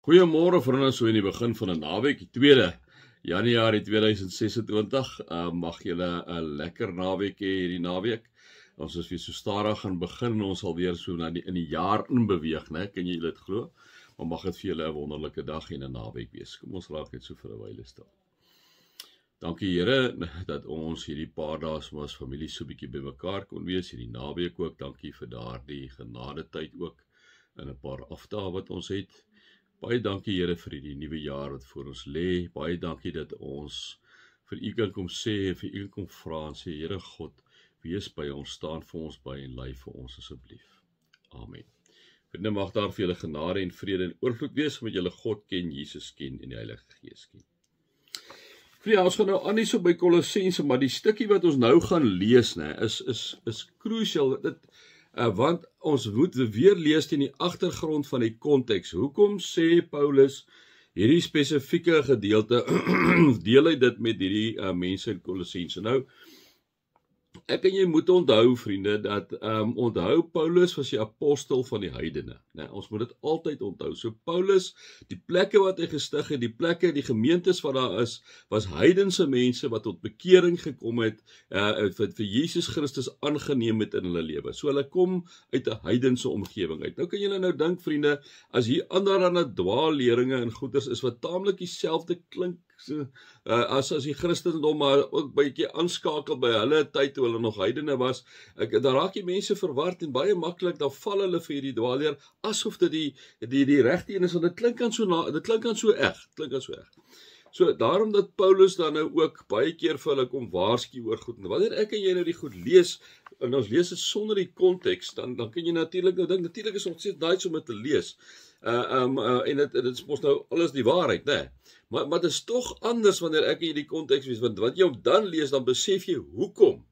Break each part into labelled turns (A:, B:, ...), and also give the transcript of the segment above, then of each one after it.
A: Goeiemôre vriende, so in die begin van 'n naweek, die 2 Januarie 2026. Mag julle 'n lekker naweek hê hierdie naweek. Ons is weer so stadig gaan begin, ons sal weer so in die jaar inbeweeg, né? Kan jy dit glo? Maar mag dit vir julle 'n wonderlike dag en 'n naweek wees. Kom ons raak net so vir 'n wyle stil. Dankie Here dat ons hierdie paar dae as familie so 'n bietjie bymekaar kon wees, hierdie naweek ook. Dankie vir daardie genade tyd ook in 'n paar afdae wat ons het. Baie dankie Here vir hierdie nuwe jaar wat voor ons lê. Baie dankie dat ons vir U kan kom sê en vir U kan kom vra en sê, Here God, wees by ons, staan vir ons by en lei vir ons asseblief. Amen. Vriende, mag daar vir julle genade en vrede en oorvloed wees, omdat julle God ken, Jesus ken en die Heilige Gees ken. Vriende, ons gaan nou aan hierso by Kolossense, maar die stukkie wat ons nou gaan lees, is crucial. Want ons moet weer lees in die agtergrond van die konteks. Hoekom sê Paulus hierdie spesifieke gedeelte, deel hy dit met hierdie mense in Kolossense? Nou, ek en jy moet onthou, vriende, dat onthou Paulus was die apostel van die heidene. Ons moet dit altyd onthou. So Paulus, die plekke wat hy gestig het, die plekke, die gemeentes wat daar is, was heidense mense wat tot bekering gekom het, vir Jesus Christus aangeneem het in hulle lewe. So hulle kom uit 'n heidense omgewing uit. Nou kan julle nou dink, vriende, as hier ander dwaalleringe en goeders is wat taamlik dieselfde klink, as die Christendom maar ook bykie aanskakel by hulle tyd toe hulle nog heidene was, dan raak die mense verward en baie maklik, dan val hulle vir hierdie dwaalleer, asof dit die regte een is, want dit klink aan so eg. So daarom dat Paulus dan nou ook baie keer vir hulle kom waarsku oor goed. En wanneer ek en jy nou die goed lees, en ons lees dit sonder die konteks, dan kan jy natuurlik nou dink, natuurlik is ons steeds daai om dit te lees. En dit is mos nou alles die waarheid, né? Maar dit is tog anders wanneer ek in die konteks wees, want wat jy hom dan lees, dan besef jy hoekom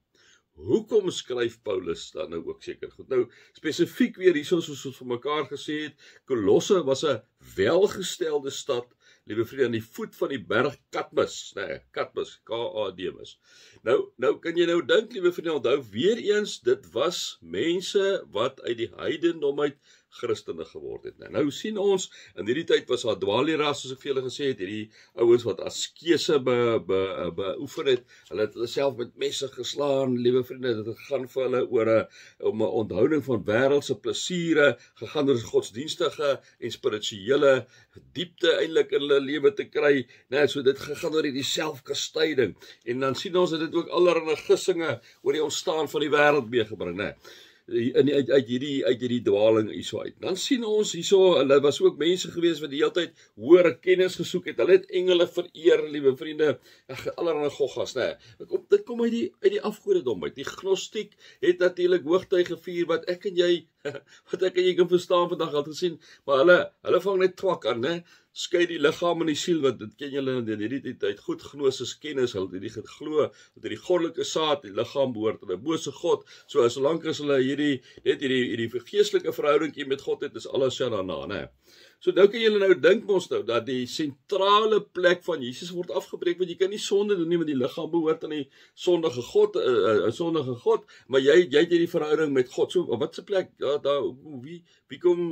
A: skryf Paulus dan nou ook seker goed. Nou, spesifiek weer hierso soos ons vir mekaar gesê het, Kolosse was 'n welgestelde stad, liewe vriende, aan die voet van die berg Katmos, Katmos, K-A-D-M-S. Nou kan jy nou dink, liewe vriende, onthou weer eens, dit was mense wat uit die heidendom uit Christene geword het. Nou sien ons, in hierdie tyd was daar dwaalleraars, soos ek vir julle gesê het, hierdie ouens wat askese beoefen het, hulle het hulle self met messe geslaan, liewe vriende, dit gaan vir hulle om 'n onthouding van wêreldse plesiere, gegaan oor godsdienstige en spirituele diepte eintlik in hulle lewe te kry, so dit gegaan oor die selfkastyding, en dan sien ons dat dit ook allerlei gissinge oor die ontstaan van die wêreld meegebring, uit hierdie dwaling hierso uit. Dan sien ons hierso, hulle was ook mense gewees wat die hele tyd hoër kennis gesoek het. Hulle het engele vereer, liewe vriende, allerlei goggas, Dit kom uit die afgodendom uit. Die gnostiek het natuurlik hoogtyd gevier wat ek en jy kan verstaan vandag al te sien, maar hulle vang net twak aan, skei die liggaam en die siel, want dit ken julle in hierdie tyd, goed gnosis kennis, hulle het die geglo, dat die goddelike saad, die liggaam behoort aan 'n bose God, so solank as hulle hierdie geestelike verhouding met God het, is alles daarna, So nou kan julle nou dink ons nou, dat die sentrale plek van Jesus word afgebreek, want jy kan nie sonde doen nie, want die liggaam behoort aan die sondige God, maar jy het hierdie verhouding met God, so wat se plek, wie kom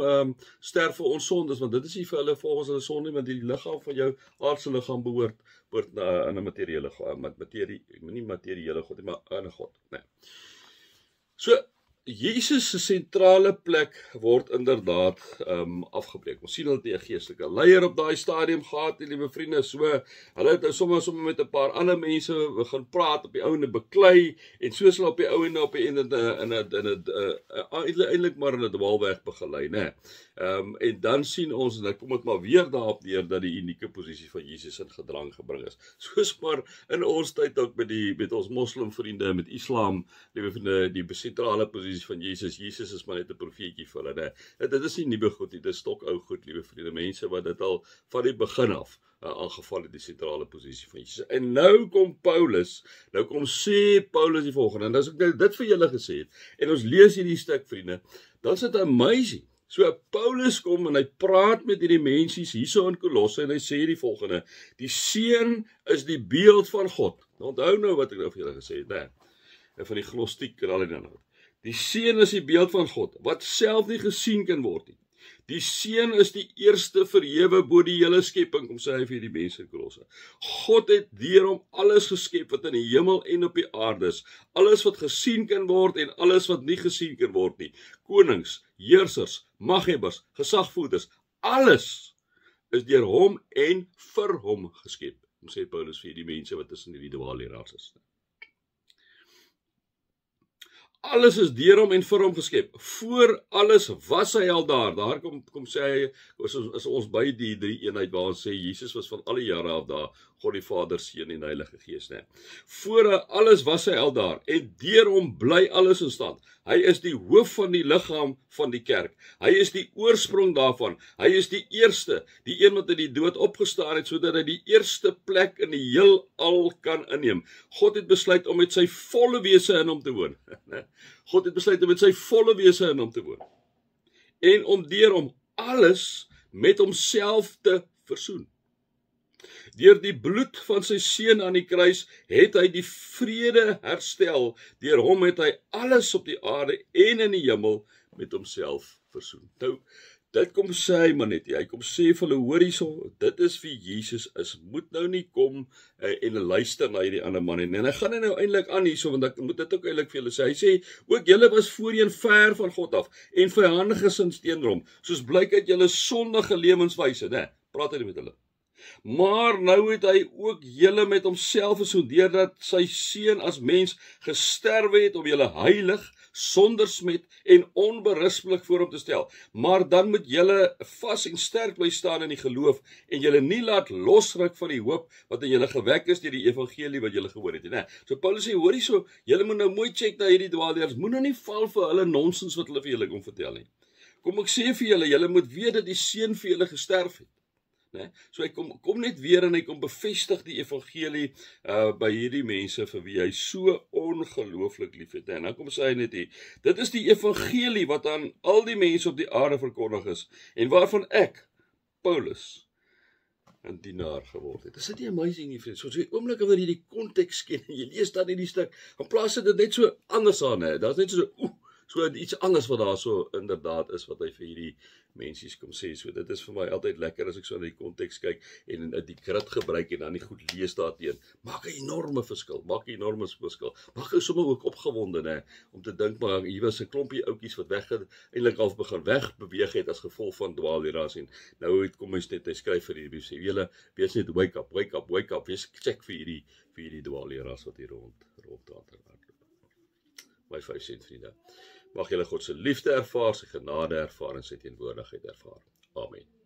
A: sterf vir ons sondes, want dit is nie vir hulle volgens hulle sonde, want die liggaam van jou aardse liggaam behoort aan 'n materiële God, nie materiële God, maar aan 'n God, So, Jesus se sentrale plek word inderdaad afgebreek. Ons sien hulle het 'n geestelike leier op daai stadium gehad, liewe vriende, so hulle het nou sommer met 'n paar ander mense gaan praat, op die ouende beklei, en soos hulle op die ouende eintlik maar in 'n dwaalweg begelei, En dan sien ons, en dan kom dit maar weer daarop neer, dat die unieke posisie van Jesus in gedrang gebring is. Soos maar in ons tyd ook met ons moslimvriende, met Islam, liewe vriende, die sentrale posisie van Jesus is maar net 'n profeetjie vir hulle, Dit is nie nuwe goed nie, dit is stokou goed, liewe vriende, mense wat dit al van die begin af aangeval het, die sentrale posisie van Jesus. En nou kom sê Paulus die volgende, en as ek nou dit vir julle gesê het, en ons lees hierdie stuk, vriende, dan is dit amazing. So Paulus kom en hy praat met hierdie mensies hierso in Kolosse, en hy sê die volgende, die seun is die beeld van God. Onthou nou wat ek nou vir julle gesê het, en van die gnostiek en al die dan. Die seun is die beeld van God, wat self nie gesien kan word nie. Die seun is die eerste verhewe bo die hele skepping, kom sê hy vir die mense in Kolosse. God het deur hom alles geskep wat in die hemel en op die aarde is. Alles wat gesien kan word en alles wat nie gesien kan word nie. Konings, heersers, maghebbers, gesagvoerders, alles is deur hom en vir hom geskep. Kom sê Paulus vir die mense wat tussen die dwaalleraars is. Alles is deur hom en vir hom geskep. Voor alles was hy al daar. Daar kom sê hy, is ons by die drie eenheid waar ons sê Jesus was van alle jare af daar, God die Vader, Seun en Heilige Gees, né? Voor alles was hy al daar en deur hom bly alles in stand. Hy is die hoof van die liggaam van die kerk. Hy is die oorsprong daarvan. Hy is die eerste, die een wat uit die dood opgestaan het sodat hy die eerste plek in die heelal kan inneem. God het besluit om met sy volle wese in hom te woon. God het besluit om met sy volle wese in hom te woon. En om deur hom alles met homself te versoen. Deur die bloed van sy seun aan die kruis het hy die vrede herstel. Deur hom het hy alles op die aarde en in die hemel met homself versoen. Nou, dit kom sê hy maar net, hy kom sê vir hulle, hoor hierso, dit is wie Jesus is. Moet nou nie kom en luister na hierdie ander man. En hy gaan nou eintlik aan hierso, want ek moet dit ook eintlik vir julle sê. Hy sê, ook julle was voorheen ver van God af en vyandige sins teenoor hom, soos blyk uit julle sondige lewenswyse, né? Praat hy met hulle. Maar nou het hy ook julle met homself versoen, deurdat sy seun as mens gesterwe het om julle heilig, sonder smet en onberispelik voor hom te stel. Maar dan moet julle vas en sterk bly staan in die geloof en julle nie laat losruk van die hoop wat in julle gewek is deur die evangelie wat julle gehoor het, né? So Paulus sê, hoor hierso, julle moet nou mooi check na hierdie dwaalleraars, moet nou nie val vir hulle nonsens wat hulle vir julle kom vertel nie. Kom ek sê vir julle moet weet dat die seun vir julle gesterf het. Nee? So hy kom net weer en hy kom bevestig die evangelie by hierdie mense vir wie hy so ongelooflik lief het. En dan kom sê hy net hier, dit is die evangelie wat aan al die mense op die aarde verkondig is en waarvan ek, Paulus, 'n dienaar geword het. Is dit nie amazing nie, vriend? So die oomblik wanneer jy die konteks ken en jy lees dan hierdie stuk, in plaas dit net so anders aan, hè. Daar's net so iets anders wat daar so inderdaad is wat hy vir hierdie mensies kom sê. So dit is vir my altyd lekker as ek so na die konteks kyk en die grit gebruik en dan die goed lees daarteen. Maak 'n enorme verskil. Maak jou sommer ook opgewonde, hè, om te dink maar hier was 'n klompie oudjies wat eintlik al begin wegbeweeg het as gevolg van dwaalleraars en nou kom hy skryf vir hierdie sê julle wees net wake up. Wees check vir hierdie dwaalleraars wat hier rond my 5 sent vriende. Mag julle God se liefde ervaar, sy genade ervaar en sy teenwoordigheid ervaar. Amen.